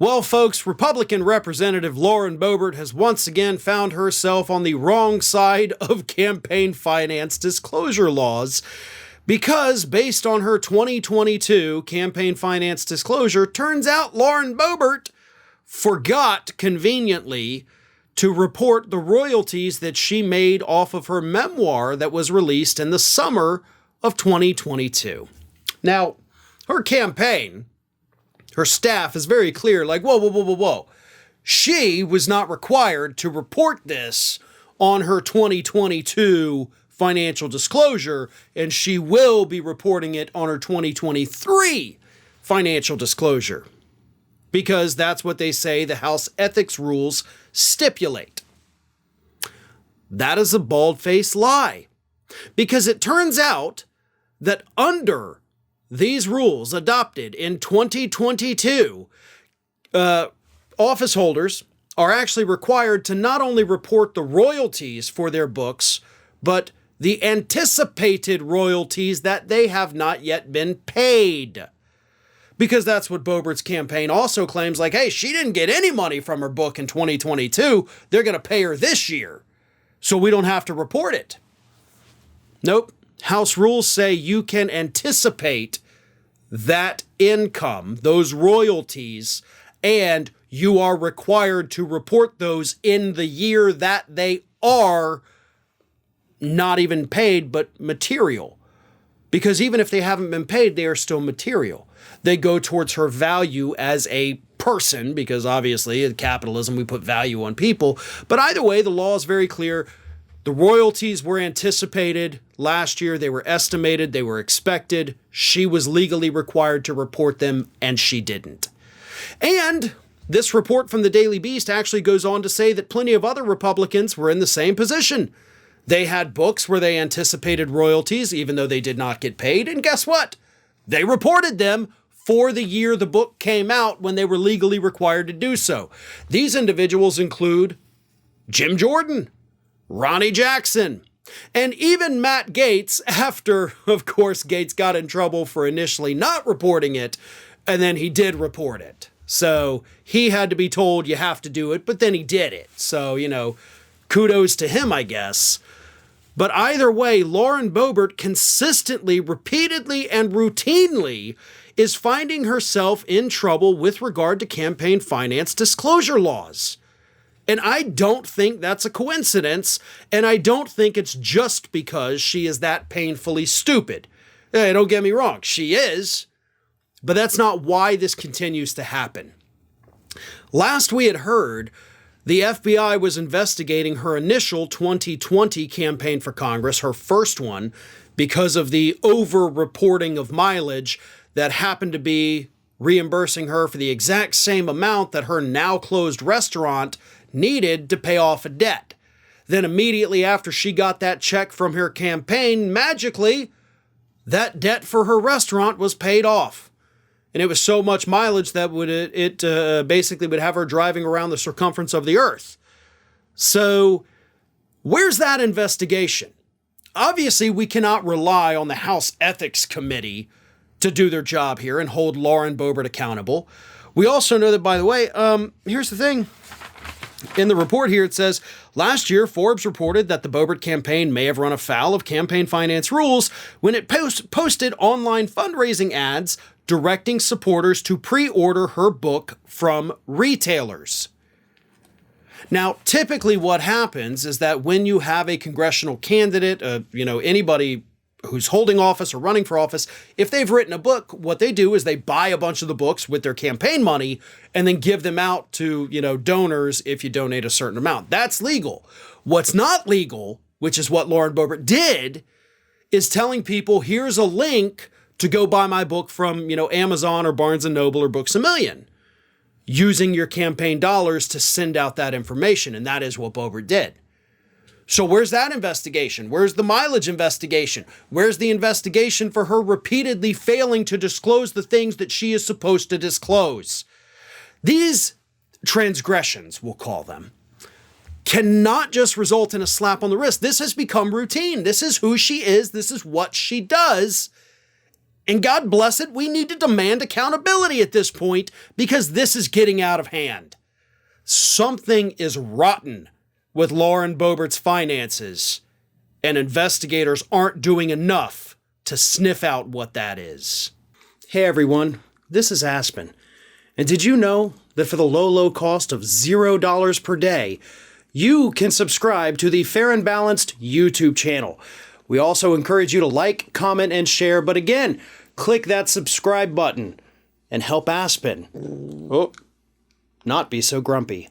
Well, folks, Republican Representative Lauren Bobert has once again found herself on the wrong side of campaign finance disclosure laws because, based on her 2022 campaign finance disclosure, turns out Lauren Bobert forgot conveniently to report the royalties that she made off of her memoir that was released in the summer of 2022. Now, her campaign, her staff is very clear, like, whoa. She was not required to report this on her 2022 financial disclosure, and she will be reporting it on her 2023 financial disclosure, because that's what they say the House ethics rules stipulate. That is a bald-faced lie, because it turns out that under these rules adopted in 2022, office holders are actually required to not only report the royalties for their books, but the anticipated royalties that they have not yet been paid. Because that's what Boebert's campaign also claims, like, hey, she didn't get any money from her book in 2022. They're going to pay her this year, so we don't have to report it. Nope. House rules say you can anticipate that income, those royalties, and you are required to report those in the year that they are not even paid, but material. Because even if they haven't been paid, they are still material. They go towards her value as a person, because obviously in capitalism we put value on people. But either way, the law is very clear. The royalties were anticipated last year. They were estimated. They were expected. She was legally required to report them, and she didn't. And this report from the Daily Beast actually goes on to say that plenty of other Republicans were in the same position. They had books where they anticipated royalties, even though they did not get paid. And guess what? They reported them for the year the book came out when they were legally required to do so. These individuals include Jim Jordan, Ronnie Jackson, and even Matt Gaetz, after, of course, Gaetz got in trouble for initially not reporting it, and then he did report it. So he had to be told you have to do it, but then he did it. So, kudos to him, I guess. But either way, Lauren Bobert consistently, repeatedly, and routinely is finding herself in trouble with regard to campaign finance disclosure laws. And I don't think that's a coincidence, and I don't think it's just because she is that painfully stupid. Hey, don't get me wrong, she is, but that's not why this continues to happen. Last we had heard, the FBI was investigating her initial 2020 campaign for Congress, her first one, because of the over-reporting of mileage that happened to be reimbursing her for the exact same amount that her now-closed restaurant needed to pay off a debt. Then immediately after she got that check from her campaign, magically, that debt for her restaurant was paid off. And it was so much mileage that it basically would have her driving around the circumference of the earth. So where's that investigation? Obviously, we cannot rely on the House Ethics Committee to do their job here and hold Lauren Bobert accountable. We also know that, by the way, here's the thing. In the report here, it says, last year, Forbes reported that the Boebert campaign may have run afoul of campaign finance rules when it posted online fundraising ads directing supporters to pre-order her book from retailers. Now, typically what happens is that when you have a congressional candidate, anybody who's holding office or running for office, if they've written a book, what they do is they buy a bunch of the books with their campaign money and then give them out to, donors if you donate a certain amount. That's legal. What's not legal, which is what Lauren Bobert did, is telling people, here's a link to go buy my book from, Amazon or Barnes & Noble or Books A Million, using your campaign dollars to send out that information. And that is what Bobert did. So where's that investigation? Where's the mileage investigation? Where's the investigation for her repeatedly failing to disclose the things that she is supposed to disclose? These transgressions, we'll call them, cannot just result in a slap on the wrist. This has become routine. This is who she is. This is what she does. And God bless it, we need to demand accountability at this point because this is getting out of hand. Something is rotten with Lauren Bobert's finances, and investigators aren't doing enough to sniff out what that is. Hey everyone, this is Aspen. And did you know that for the low cost of $0 per day, you can subscribe to the Fair and Balanced YouTube channel? We also encourage you to like, comment, and share, but again, click that subscribe button and help Aspen not be so grumpy.